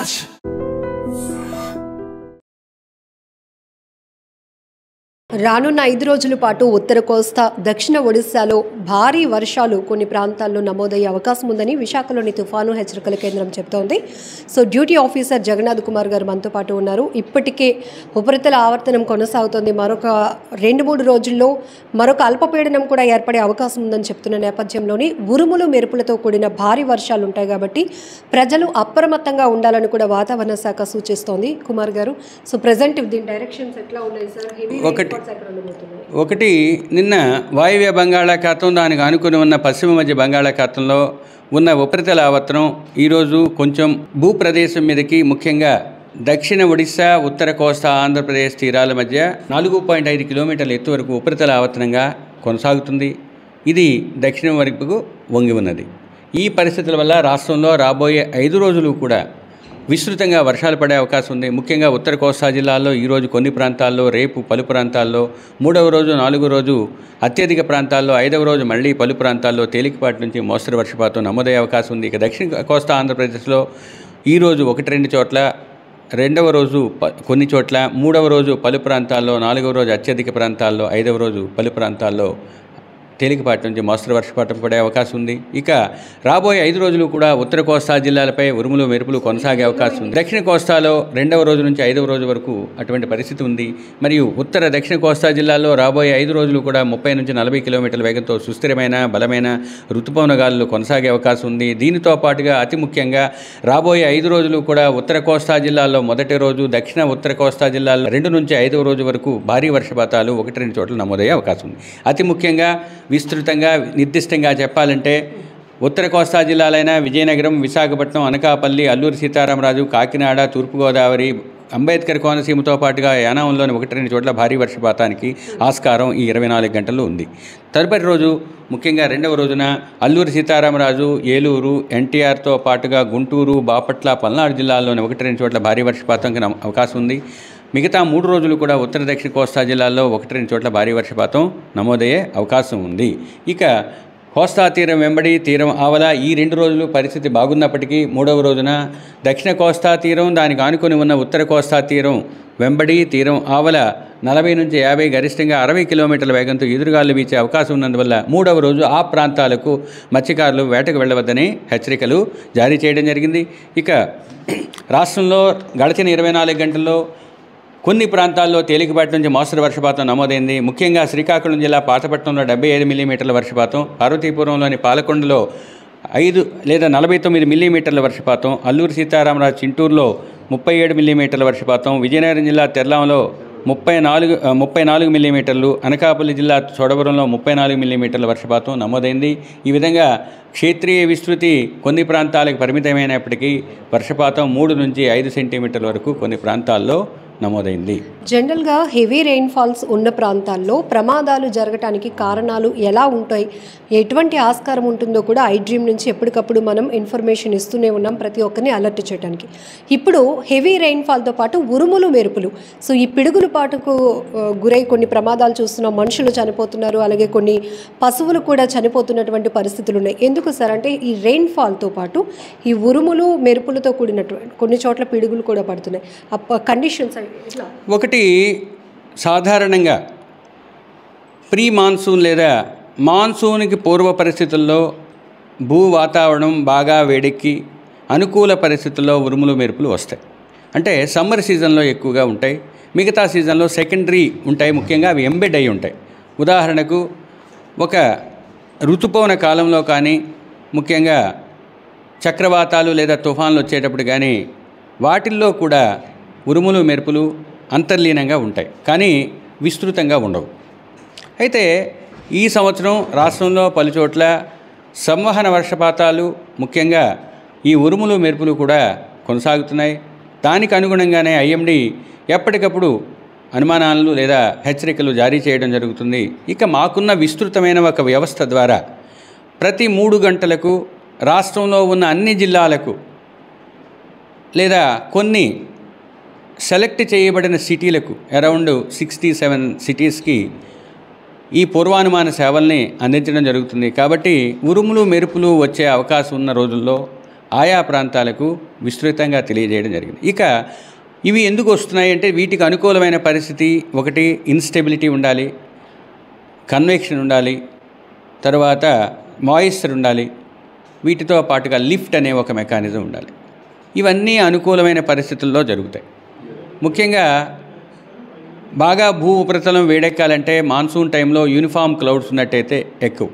Raj. రానున్న 5 రోజుల పాటు ఉత్తర కోస్తా దక్షిణ ఒడిశాలో భారీ వర్షాలు కొన్ని ప్రాంతాల్లో నమోదయ్యే అవకాశం ఉందని విశాఖలోని తుఫాను హెచ్చరికల కేంద్రం చెబుతోంది. So duty officer Jagannath Kumar గారు మనతో పాటు ఉన్నారు. ఇప్పటికే ఉపరితల ఆవర్తనం కొనసాగుతోంది. మరొక 2-3 రోజుల్లో మరొక అల్పపీడనం కూడా ఏర్పడే అవకాశం ఉందని చెప్తున్న నేపథ్యంలోని ఉరుములు మెరుపులతో కూడిన భారీ వర్షాలు ఉంటాయి కాబట్టి ప్రజలు అప్రమత్తంగా ఉండాలని కూడా వాతావరణ శాఖ సూచిస్తోంది. కుమార్ గారు, సో ప్రెజెంట్ దీని డైరెక్షన్స్ ఎట్లా ఉన్నాయి సార్? ఒకటి, నిన్న వాయువ్య బంగాళాఖాతం దానికి ఆనుకుని ఉన్న పశ్చిమ మధ్య బంగాళాఖాతంలో ఉన్న ఉపరితల ఆవర్తనం ఈరోజు కొంచెం భూప్రదేశం మీదకి, ముఖ్యంగా దక్షిణ ఒడిశా, ఉత్తర కోస్తా ఆంధ్రప్రదేశ్ తీరాల మధ్య 4.5 కిలోమీటర్ల ఎత్తు వరకు ఉపరితల ఆవర్తనంగా కొనసాగుతుంది. ఇది దక్షిణం వైపుకు వంగి ఉన్నది. ఈ పరిస్థితుల వల్ల రాష్ట్రంలో రాబోయే 5 రోజులు కూడా విస్తృతంగా వర్షాలు పడే అవకాశం ఉంది. ముఖ్యంగా ఉత్తర కోస్తా జిల్లాల్లో ఈరోజు కొన్ని ప్రాంతాల్లో, రేపు పలు ప్రాంతాల్లో, 3వ రోజు 4వ రోజు అత్యధిక ప్రాంతాల్లో, 5వ రోజు మళ్ళీ పలు ప్రాంతాల్లో తేలికపాటి నుంచి మోస్తరు వర్షపాతం నమోదయ్యే అవకాశం ఉంది. ఇక దక్షిణ కోస్తా ఆంధ్రప్రదేశ్లో ఈరోజు 1-2 చోట్ల, 2వ రోజు కొన్ని చోట్ల, 3వ రోజు పలు ప్రాంతాల్లో, 4వ రోజు అత్యధిక ప్రాంతాల్లో, 5వ రోజు పలు ప్రాంతాల్లో తేలికపాటి నుంచి మోస్తరు వర్షపాతం పడే అవకాశం ఉంది. ఇక రాబోయే 5 రోజులు కూడా ఉత్తర కోస్తా జిల్లాలపై ఉరుములు మెరుపులు కొనసాగే అవకాశం ఉంది. దక్షిణ కోస్తాలో 2వ రోజు నుంచి 5వ రోజు వరకు అటువంటి పరిస్థితి ఉంది. మరియు ఉత్తర దక్షిణ కోస్తా జిల్లాల్లో రాబోయే 5 రోజులు కూడా 30 నుంచి 40 కిలోమీటర్ల వేగంతో సుస్థిరమైన బలమైన ఋతుపవన గాలులు కొనసాగే అవకాశం ఉంది. దీనితో పాటుగా అతి ముఖ్యంగా రాబోయే 5 రోజులు కూడా ఉత్తర కోస్తా జిల్లాల్లో మొదటి రోజు, దక్షిణ ఉత్తర కోస్తా జిల్లాల్లో 2 నుంచి 5వ రోజు వరకు భారీ వర్షపాతాలు 1-2 చోట్ల నమోదయ్యే అవకాశం ఉంది. అతి ముఖ్యంగా విస్తృతంగా నిర్దిష్టంగా చెప్పాలంటే ఉత్తర కోస్తా జిల్లాలైన విజయనగరం, విశాఖపట్నం, అనకాపల్లి, అల్లూరి సీతారామరాజు, కాకినాడ, తూర్పుగోదావరి, అంబేద్కర్ కోనసీమతో పాటుగా యానాంలోని 1-2 చోట్ల భారీ వర్షపాతానికి ఆస్కారం ఈ 24 గంటల్లో ఉంది. తదుపరి రోజు ముఖ్యంగా 2వ రోజున అల్లూరి సీతారామరాజు, ఏలూరు, ఎన్టీఆర్తో పాటుగా గుంటూరు, బాపట్ల, పల్నాడు జిల్లాల్లోని 1-2 చోట్ల భారీ వర్షపాతానికి అవకాశం ఉంది. మిగతా 3 రోజులు కూడా ఉత్తర దక్షిణ కోస్తా జిల్లాల్లో 1-2 చోట్ల భారీ వర్షపాతం నమోదయ్యే అవకాశం ఉంది. ఇక కోస్తా తీరం వెంబడి, తీరం ఆవల ఈ 2 రోజులు పరిస్థితి బాగున్నప్పటికీ 3వ రోజున దక్షిణ కోస్తా తీరం, దానికి ఆనుకొని ఉన్న ఉత్తర కోస్తా తీరం వెంబడి, తీరం ఆవల 40 నుంచి 50, గరిష్టంగా 60 కిలోమీటర్ల వేగంతో ఎదురుగాలు వీచే అవకాశం ఉన్నందువల్ల 3వ రోజు ఆ ప్రాంతాలకు మత్స్యకారులు వేటకు వెళ్లవద్దని హెచ్చరికలు జారీ చేయడం జరిగింది. ఇక రాష్ట్రంలో గడిచిన 24 గంటల్లో కొన్ని ప్రాంతాల్లో తేలికపాటి నుంచి మోస్తరు వర్షపాతం నమోదైంది. ముఖ్యంగా శ్రీకాకుళం జిల్లా పాతపట్నంలో 75 మిల్లీమీటర్ల వర్షపాతం, పార్వతీపురంలోని పాలకొండలో 5 లేదా 49 మిల్లీమీటర్ల వర్షపాతం, అల్లూరి సీతారామరాజు చింటూరులో 37 మిల్లీమీటర్ల వర్షపాతం, విజయనగరం జిల్లా తెర్లాంలో 34 మిల్లీమీటర్లు, అనకాపల్లి జిల్లా చోడవరంలో 34 మిల్లీమీటర్ల వర్షపాతం నమోదైంది. ఈ విధంగా క్షేత్రీయ విస్తృతి కొన్ని ప్రాంతాలకు పరిమితమైనప్పటికీ వర్షపాతం 3 నుంచి 5 సెంటీమీటర్ల వరకు కొన్ని ప్రాంతాల్లో నమోదైంది. జనరల్గా హెవీ రెయిన్ఫాల్స్ ఉన్న ప్రాంతాల్లో ప్రమాదాలు జరగటానికి కారణాలు ఎలా ఉంటాయి, ఎటువంటి ఆస్కారం ఉంటుందో కూడా ఐడ్రీమ్ నుంచి ఎప్పటికప్పుడు మనం ఇన్ఫర్మేషన్ ఇస్తూనే ఉన్నాం, ప్రతి ఒక్కరిని అలర్ట్ చేయడానికి. ఇప్పుడు హెవీ రెయిన్ఫాల్తో పాటు ఉరుములు మెరుపులు, సో ఈ పిడుగుల పాటుకు గురై కొన్ని ప్రమాదాలు చూస్తున్నాం, మనుషులు చనిపోతున్నారు, అలాగే కొన్ని పశువులు కూడా చనిపోతున్నటువంటి పరిస్థితులు ఉన్నాయి. ఎందుకు సార్ అంటే ఈ రెయిన్ఫాల్తో పాటు ఈ ఉరుములు మెరుపులతో కూడినటువంటి కొన్ని చోట్ల పిడుగులు కూడా పడుతున్నాయి. కండిషన్స్ ఒకటి, సాధారణంగా ప్రీ మాన్సూన్ లేదా మాన్సూన్కి పూర్వ పరిస్థితుల్లో భూ వాతావరణం బాగా వేడెక్కి అనుకూల పరిస్థితుల్లో ఉరుములు మెరుపులు వస్తాయి. అంటే సమ్మర్ సీజన్లో ఎక్కువగా ఉంటాయి, మిగతా సీజన్లో సెకండరీ ఉంటాయి. ముఖ్యంగా అవి ఎంబెడ్ అయి ఉంటాయి. ఉదాహరణకు ఒక ఋతుపవన కాలంలో కానీ, ముఖ్యంగా చక్రవాతాలు లేదా తుఫాన్లు వచ్చేటప్పుడు కానీ వాటిల్లో కూడా ఉరుములు మెరుపులు అంతర్లీనంగా ఉంటాయి, కానీ విస్తృతంగా ఉండవు. అయితే ఈ సంవత్సరం రాష్ట్రంలో పలుచోట్ల సంవహన వర్షపాతాలు, ముఖ్యంగా ఈ ఉరుములు మెరుపులు కూడా కొనసాగుతున్నాయి. దానికి అనుగుణంగానే ఐఎండీ ఎప్పటికప్పుడు అనుమానాలు లేదా హెచ్చరికలు జారీ చేయడం జరుగుతుంది. ఇక మాకున్న విస్తృతమైన ఒక వ్యవస్థ ద్వారా ప్రతి 3 గంటలకు రాష్ట్రంలో ఉన్న అన్ని జిల్లాలకు లేదా కొన్ని సెలెక్ట్ చేయబడిన సిటీలకు అరౌండ్ 67 సిటీస్కి ఈ పూర్వానుమాన సేవల్ని అందించడం జరుగుతుంది. కాబట్టి ఉరుములు మెరుపులు వచ్చే అవకాశం ఉన్న రోజుల్లో ఆయా ప్రాంతాలకు విస్తృతంగా తెలియజేయడం జరిగింది. ఇక ఇవి ఎందుకు వస్తున్నాయి అంటే వీటికి అనుకూలమైన పరిస్థితి ఒకటి ఇన్స్టెబిలిటీ ఉండాలి, కన్వెక్షన్ ఉండాలి, తర్వాత మాయిశ్చర్ ఉండాలి, వీటితో పాటుగా లిఫ్ట్ అనే ఒక మెకానిజం ఉండాలి. ఇవన్నీ అనుకూలమైన పరిస్థితుల్లో జరుగుతాయి. ముఖ్యంగా బాగా భూ ఉపరితలం వేడెక్కాలంటే మాన్సూన్ టైంలో యూనిఫామ్ క్లౌడ్స్ ఉన్నట్టయితే ఎక్కువ.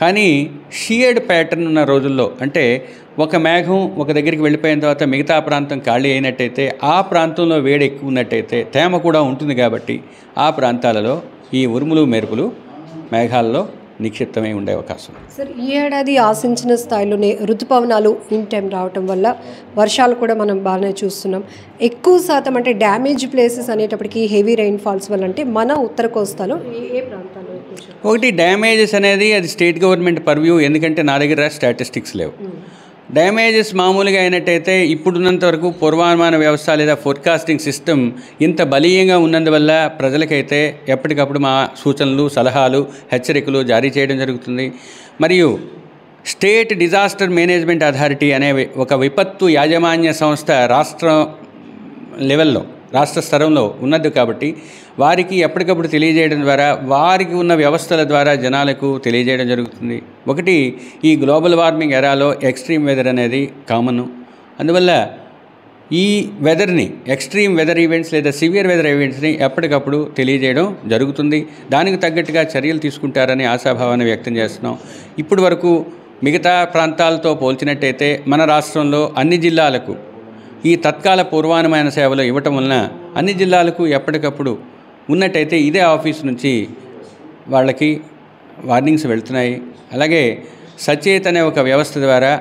కానీ షియర్డ్ ప్యాటర్న్ ఉన్న రోజుల్లో అంటే ఒక మేఘం ఒక దగ్గరికి వెళ్ళిపోయిన తర్వాత మిగతా ప్రాంతం ఖాళీ అయినట్టయితే ఆ ప్రాంతంలో వేడి ఎక్కువ ఉన్నట్టయితే తేమ కూడా ఉంటుంది కాబట్టి ఆ ప్రాంతాలలో ఈ ఉరుములు మెరుపులు మేఘాల్లో నిక్షిప్తమై ఉండే అవకాశం. సార్, ఈ ఏడాది ఆశించిన స్థాయిలోనే ఋతుపవనాలు ఇన్ టైం రావటం వల్ల వర్షాలు కూడా మనం బాగానే చూస్తున్నాం. ఎక్కువ శాతం అంటే డ్యామేజ్ ప్లేసెస్ అనేటప్పటికీ హెవీ రెయిన్ ఫాల్స్ వల్ల అంటే మన ఉత్తర కోస్తాలో ఏ ప్రాంతాల్లో ఒకటి డ్యామేజెస్ అనేది అది స్టేట్ గవర్నమెంట్ పర్వ్యూ, ఎందుకంటే నా దగ్గర స్టాటిస్టిక్స్ లేవు. డ్యామేజెస్ మామూలుగా అయినట్టయితే ఇప్పుడున్నంత వరకు పూర్వానుమాన వ్యవస్థ లేదా ఫోర్కాస్టింగ్ సిస్టమ్ ఇంత బలీయంగా ఉన్నందువల్ల ప్రజలకైతే ఎప్పటికప్పుడు మా సూచనలు, సలహాలు, హెచ్చరికలు జారీ చేయడం జరుగుతుంది. మరియు స్టేట్ డిజాస్టర్ మేనేజ్మెంట్ అథారిటీ అనే ఒక విపత్తు యాజమాన్య సంస్థ రాష్ట్ర లెవెల్లో, రాష్ట్ర స్తరంలో ఉన్నది కాబట్టి వారికి ఎప్పటికప్పుడు తెలియజేయడం ద్వారా వారికి ఉన్న వ్యవస్థల ద్వారా జనాలకు తెలియజేయడం జరుగుతుంది. ఒకటి ఈ గ్లోబల్ వార్మింగ్ ఎరాలో ఎక్స్ట్రీమ్ వెదర్ అనేది కామను. అందువల్ల ఈ వెదర్ని, ఎక్స్ట్రీమ్ వెదర్ ఈవెంట్స్ లేదా సివియర్ వెదర్ ఈవెంట్స్ని ఎప్పటికప్పుడు తెలియజేయడం జరుగుతుంది. దానికి తగ్గట్టుగా చర్యలు తీసుకుంటారని ఆశాభావాన్ని వ్యక్తం చేస్తున్నాం. ఇప్పటి వరకు మిగతా ప్రాంతాలతో పోల్చినట్టయితే మన రాష్ట్రంలో అన్ని జిల్లాలకు ఈ తత్కాల పూర్వానుమాన సేవలు ఇవ్వటం వలన అన్ని జిల్లాలకు ఎప్పటికప్పుడు ఉన్నట్టయితే ఇదే ఆఫీస్ నుంచి వాళ్ళకి వార్నింగ్స్ వెళ్తున్నాయి. అలాగే సచేత్ అనే ఒక వ్యవస్థ ద్వారా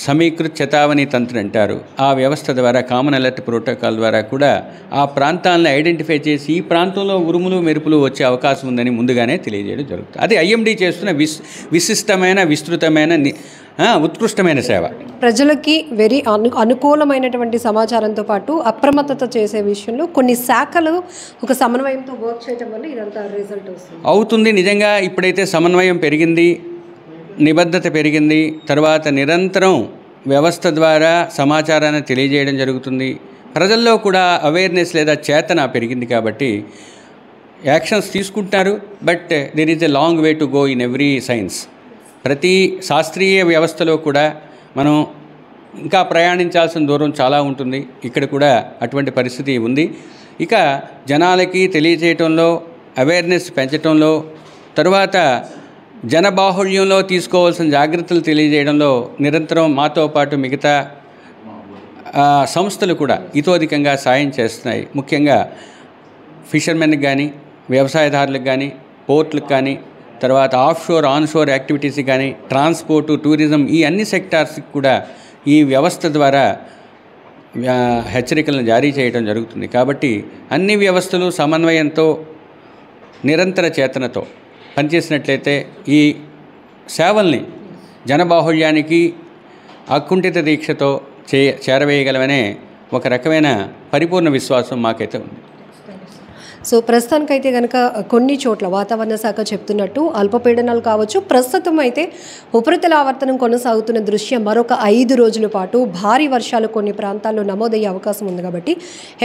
సమీకృత చేతావని తంత్రం అంటారు. ఆ వ్యవస్థ ద్వారా కామన్ అలర్ట్ ప్రోటోకాల్ ద్వారా కూడా ఆ ప్రాంతాలను ఐడెంటిఫై చేసి ఈ ప్రాంతంలో ఉరుములు మెరుపులు వచ్చే అవకాశం ఉందని ముందుగానే తెలియజేయడం జరుగుతుంది. అది ఐఎండీ చేస్తున్న విశిష్టమైన, విస్తృతమైన, ఉత్కృష్టమైన సేవ. ప్రజలకి వెరీ అనుకూలమైనటువంటి సమాచారంతో పాటు అప్రమత్తత చేసే విషయంలో కొన్ని శాఖలు ఒక సమన్వయంతో వర్క్ చేయడం వల్ల ఇదంతా రిజల్ట్ వస్తుంది అవుతుంది. నిజంగా ఇప్పుడైతే సమన్వయం పెరిగింది, నిబద్ధత పెరిగింది, తర్వాత నిరంతరం వ్యవస్థ ద్వారా సమాచారాన్ని తెలియజేయడం జరుగుతుంది. ప్రజల్లో కూడా అవేర్నెస్ లేదా చేతన పెరిగింది కాబట్టి యాక్షన్స్ తీసుకుంటారు. But there is a long way to go in every science. ప్రతి శాస్త్రీయ వ్యవస్థలో కూడా మనం ఇంకా ప్రయాణించాల్సిన దూరం చాలా ఉంటుంది. ఇక్కడ కూడా అటువంటి పరిస్థితి ఉంది. ఇక జనాలకి తెలియజేయటంలో, అవేర్నెస్ పెంచడంలో, తరువాత జనబాహుళ్యంలో తీసుకోవాల్సిన జాగ్రత్తలు తెలియజేయడంలో నిరంతరం మాతో పాటు మిగతా సంస్థలు కూడా ఇతోధికంగా సాయం చేస్తున్నాయి. ముఖ్యంగా ఫిషర్మెన్కి కానీ, వ్యవసాయదారులకు కానీ, పోర్ట్లకు కానీ, తర్వాత ఆఫ్షోర్, ఆన్షోర్ యాక్టివిటీస్కి కానీ, ట్రాన్స్పోర్టు, టూరిజం, ఈ అన్ని సెక్టార్స్కి కూడా ఈ వ్యవస్థ ద్వారా హెచ్చరికలను జారీ చేయడం జరుగుతుంది. కాబట్టి అన్ని వ్యవస్థలు సమన్వయంతో, నిరంతర చేతనతో పనిచేసినట్లయితే ఈ సేవల్ని జనబాహుళ్యానికి అకుంఠిత దీక్షతో చేరవేయగలమనే ఒక రకమైన పరిపూర్ణ విశ్వాసం మాకైతే ఉంది. సో ప్రస్తుతానికైతే కనుక కొన్ని చోట్ల వాతావరణ శాఖ చెప్తున్నట్టు అల్పపీడనాలు కావచ్చు, ప్రస్తుతం అయితే ఉపరితల ఆవర్తనం కొనసాగుతున్న దృష్ట్యా మరొక 5 రోజుల పాటు భారీ వర్షాలు కొన్ని ప్రాంతాల్లో నమోదయ్యే అవకాశం ఉంది. కాబట్టి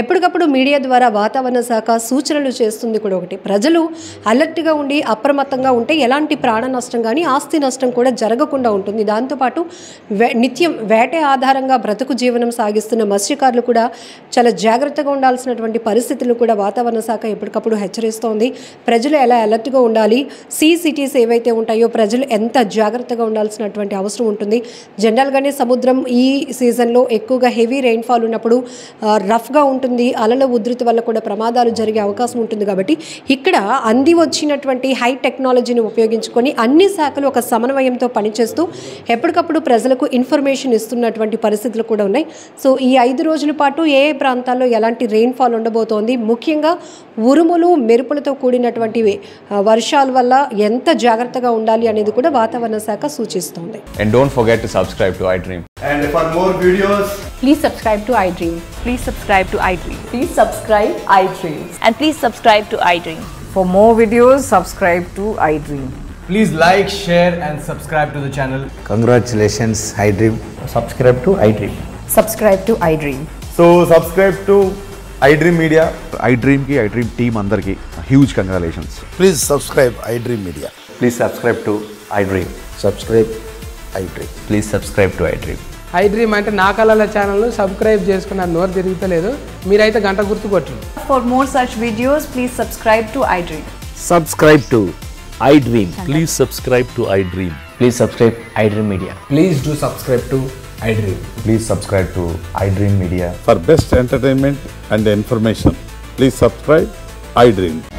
ఎప్పటికప్పుడు మీడియా ద్వారా వాతావరణ శాఖ సూచనలు చేస్తుంది కూడా ఒకటి. ప్రజలు అలర్ట్గా ఉండి అప్రమత్తంగా ఉంటే ఎలాంటి ప్రాణ నష్టం కానీ ఆస్తి నష్టం కూడా జరగకుండా ఉంటుంది. దాంతోపాటు నిత్యం వేట ఆధారంగా బ్రతుకు జీవనం సాగిస్తున్న మత్స్యకారులు కూడా చాలా జాగ్రత్తగా ఉండాల్సినటువంటి పరిస్థితులు కూడా వాతావరణ శాఖ ఎప్పటికప్పుడు హెచ్చరిస్తోంది. ప్రజలు ఎలా అలర్ట్గా ఉండాలి, సిటీస్ ఏవైతే ఉంటాయో ప్రజలు ఎంత జాగ్రత్తగా ఉండాల్సినటువంటి అవసరం ఉంటుంది. జనరల్గానే సముద్రం ఈ సీజన్లో ఎక్కువగా హెవీ రెయిన్ఫాల్ ఉన్నప్పుడు రఫ్గా ఉంటుంది, అలల ఉధృతి వల్ల కూడా ప్రమాదాలు జరిగే అవకాశం ఉంటుంది. కాబట్టి ఇక్కడ అంది వచ్చినటువంటి హై టెక్నాలజీని ఉపయోగించుకొని అన్ని శాఖలు ఒక సమన్వయంతో పనిచేస్తూ ఎప్పటికప్పుడు ప్రజలకు ఇన్ఫర్మేషన్ ఇస్తున్నటువంటి పరిస్థితులు కూడా ఉన్నాయి. సో ఈ 5 రోజుల పాటు ఏ ప్రాంతాల్లో ఎలాంటి రెయిన్ఫాల్ ఉండబోతోంది, ముఖ్యంగా ఉరుములు మెరుపులతో కూడినటువంటి వర్షాల వల్ల ఎంత జాగ్రత్తగా ఉండాలి అనేది కూడా వాతావరణ శాఖ సూచిస్తోంది. And don't forget to subscribe to iDream. And for more videos, please subscribe to iDream. Please subscribe to iDream. Please subscribe iDream. And please subscribe to iDream. For more videos, subscribe to iDream. Please like, share and subscribe to the channel. Congratulations, iDream. Subscribe to iDream. Subscribe to iDream. So subscribe to iDream Media. iDream ki iDream team andarki huge congratulations. Please subscribe iDream Media. Please subscribe to iDream. Subscribe iDream. Please subscribe to iDream. iDream అంటే నా కళల ఛానల్ను subscribe చేసుకున్న నోరు తిరుగుతలేదు మీరైతే గంట గుర్తు కొట్టండి. For more such videos, please subscribe to iDream. Subscribe to iDream. Please subscribe to iDream. Please subscribe iDream Media. Please do subscribe to iDream. Please subscribe to iDream Media. For best entertainment and information, please subscribe iDream.